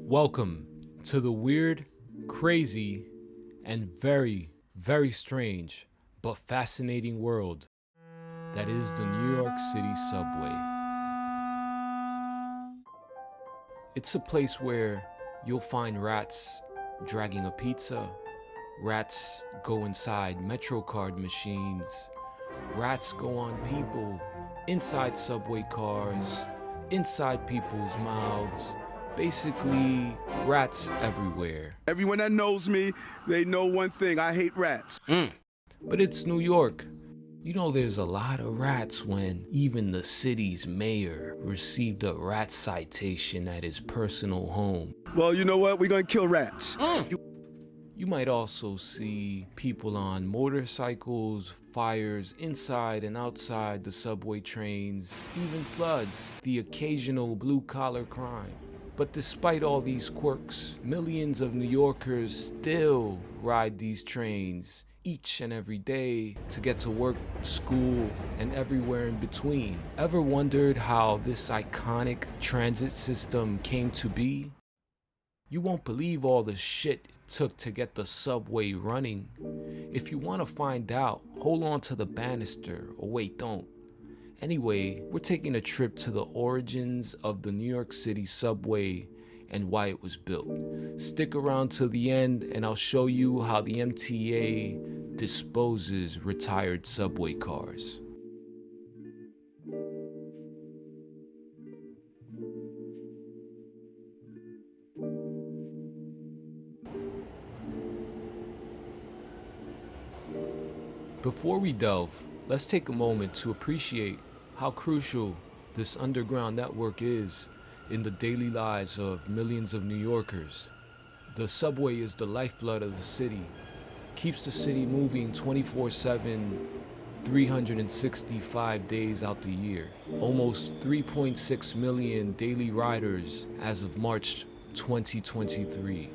Welcome to the weird, crazy, and very, very strange but fascinating world that is the New York City subway. It's a place where you'll find rats dragging a pizza, rats go inside MetroCard machines, rats go on people, inside subway cars, inside people's mouths. Basically, rats everywhere. Everyone that knows me, they know one thing: I hate rats. But it's New York. You know there's a lot of rats when even the city's mayor received a rat citation at his personal home. Well, you know what? We're gonna kill rats. You might also see people on motorcycles, fires inside and outside the subway trains, even floods, the occasional blue-collar crime. But despite all these quirks, millions of New Yorkers still ride these trains each and every day to get to work, school, and everywhere in between. Ever wondered how this iconic transit system came to be? You won't believe all the shit it took to get the subway running. If you want to find out, hold on to the banister, or wait, don't. Anyway, we're taking a trip to the origins of the New York City subway and why it was built. Stick around till the end and I'll show you how the MTA disposes retired subway cars. Before we delve, let's take a moment to appreciate how crucial this underground network is in the daily lives of millions of New Yorkers. The subway is the lifeblood of the city, keeps the city moving 24/7, 365 days out the year. Almost 3.6 million daily riders as of March 2023,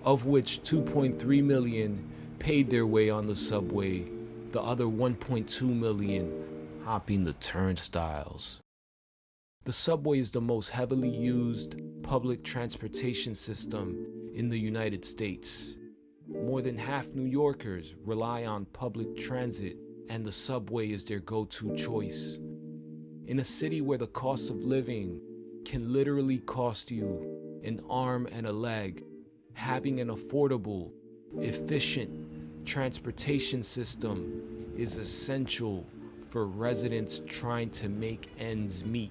of which 2.3 million paid their way on the subway, the other 1.2 million hopping the turnstiles. The subway is the most heavily used public transportation system in the United States. More than half New Yorkers rely on public transit, and the subway is their go-to choice. In a city where the cost of living can literally cost you an arm and a leg, having an affordable, efficient transportation system is essential for residents trying to make ends meet.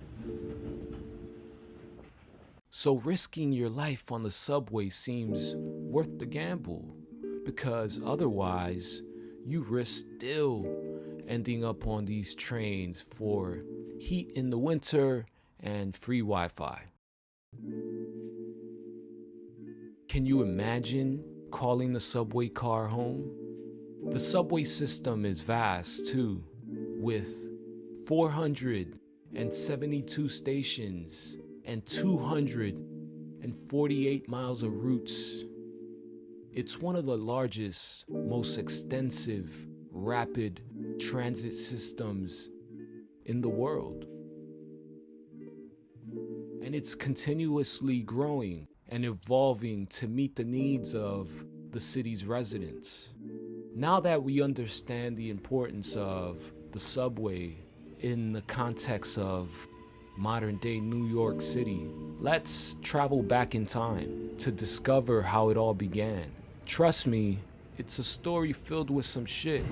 So risking your life on the subway seems worth the gamble, because otherwise you risk still ending up on these trains for heat in the winter and free Wi-Fi. Can you imagine calling the subway car home? The subway system is vast too, with 472 stations and 248 miles of routes. It's one of the largest, most extensive, rapid transit systems in the world. And it's continuously growing and evolving to meet the needs of the city's residents. Now that we understand the importance of the subway in the context of modern-day New York City, let's travel back in time to discover how it all began. Trust me, it's a story filled with some shit.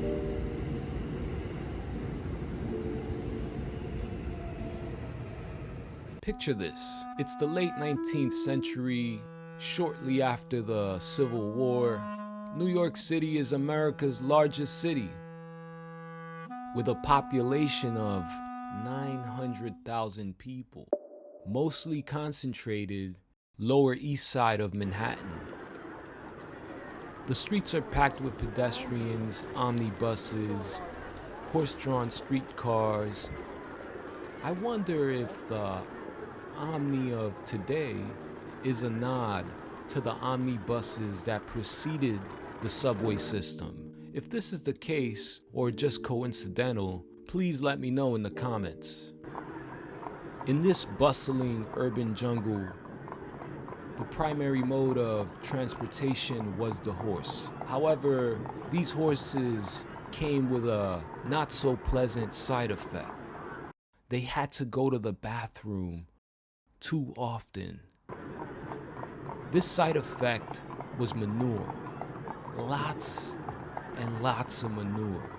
Picture this. It's the late 19th century, shortly after the Civil War. New York City is America's largest city, with a population of 900,000 people, mostly concentrated Lower East Side of Manhattan. The streets are packed with pedestrians, omnibuses, horse-drawn streetcars. I wonder if the Omni of today is a nod to the omnibuses that preceded the subway system. If this is the case, or just coincidental, please let me know in the comments. In this bustling urban jungle, the primary mode of transportation was the horse. However, these horses came with a not so pleasant side effect. They had to go to the bathroom too often. This side effect was manure. Lots and lots of manure.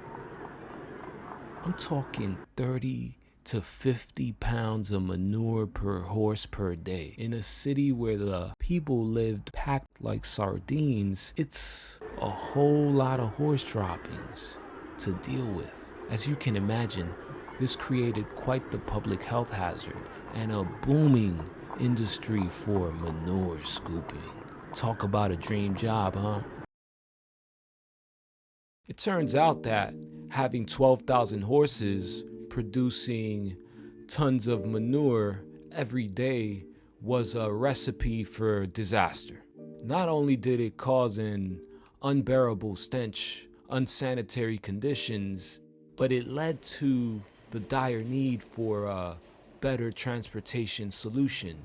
I'm talking 30 to 50 pounds of manure per horse per day. In a city where the people lived packed like sardines, it's a whole lot of horse droppings to deal with. As you can imagine, this created quite the public health hazard and a booming industry for manure scooping. Talk about a dream job, huh? It turns out that having 12,000 horses producing tons of manure every day was a recipe for disaster. Not only did it cause an unbearable stench, unsanitary conditions, but it led to the dire need for a better transportation solution.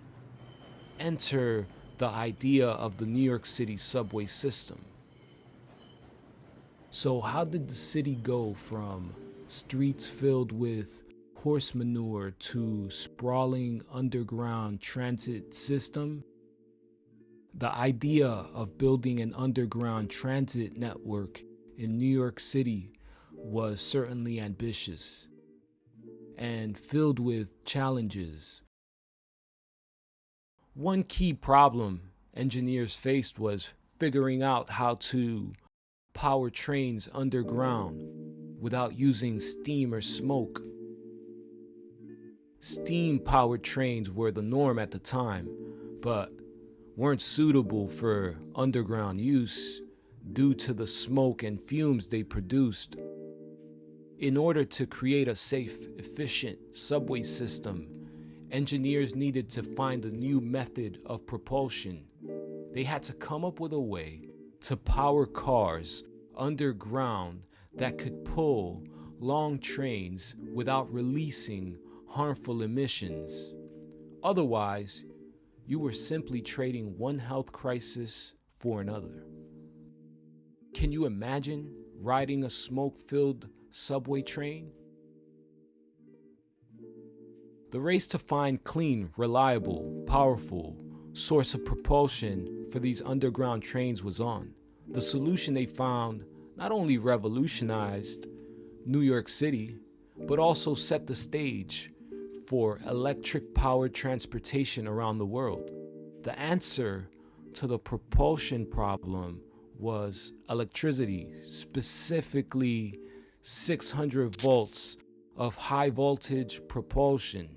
Enter the idea of the New York City subway system. So how did the city go from streets filled with horse manure to sprawling underground transit system? The idea of building an underground transit network in New York City was certainly ambitious and filled with challenges. One key problem engineers faced was figuring out how to power trains underground without using steam or smoke. Steam-powered trains were the norm at the time, but weren't suitable for underground use due to the smoke and fumes they produced. In order to create a safe, efficient subway system, engineers needed to find a new method of propulsion. They had to come up with a way to power cars underground that could pull long trains without releasing harmful emissions. Otherwise, you were simply trading one health crisis for another. Can you imagine riding a smoke-filled subway train? The race to find clean, reliable, powerful source of propulsion for these underground trains was on. The solution they found not only revolutionized New York City, but also set the stage for electric-powered transportation around the world. The answer to the propulsion problem was electricity, specifically 600 volts of high voltage propulsion.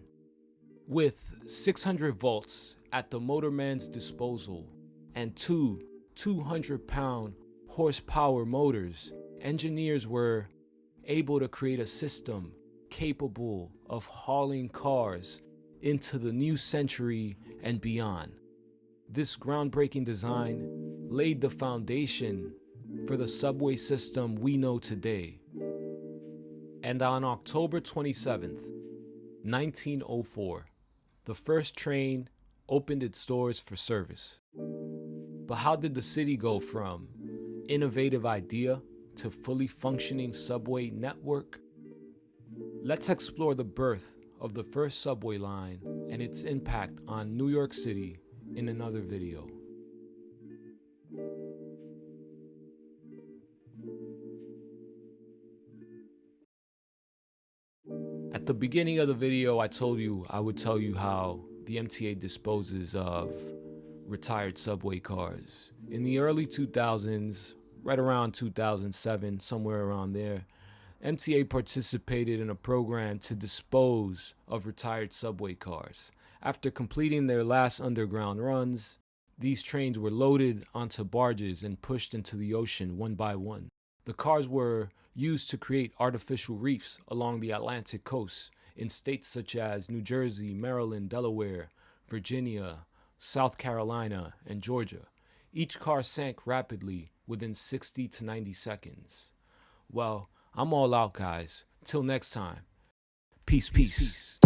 With 600 volts at the motorman's disposal and two 200-pound horsepower motors, engineers were able to create a system capable of hauling cars into the new century and beyond. This groundbreaking design laid the foundation for the subway system we know today. And on October 27th, 1904, the first train opened its doors for service. But how did the city go from innovative idea to fully functioning subway network? Let's explore the birth of the first subway line and its impact on New York City in another video. At the beginning of the video, I told you I would tell you how the MTA disposes of retired subway cars. In the early 2000s, right around 2007, somewhere around there, MTA participated in a program to dispose of retired subway cars. After completing their last underground runs, these trains were loaded onto barges and pushed into the ocean one by one. The cars were used to create artificial reefs along the Atlantic coast in states such as New Jersey, Maryland, Delaware, Virginia, South Carolina, and Georgia. Each car sank rapidly within 60 to 90 seconds. Well, I'm all out, guys. Till next time. Peace, peace.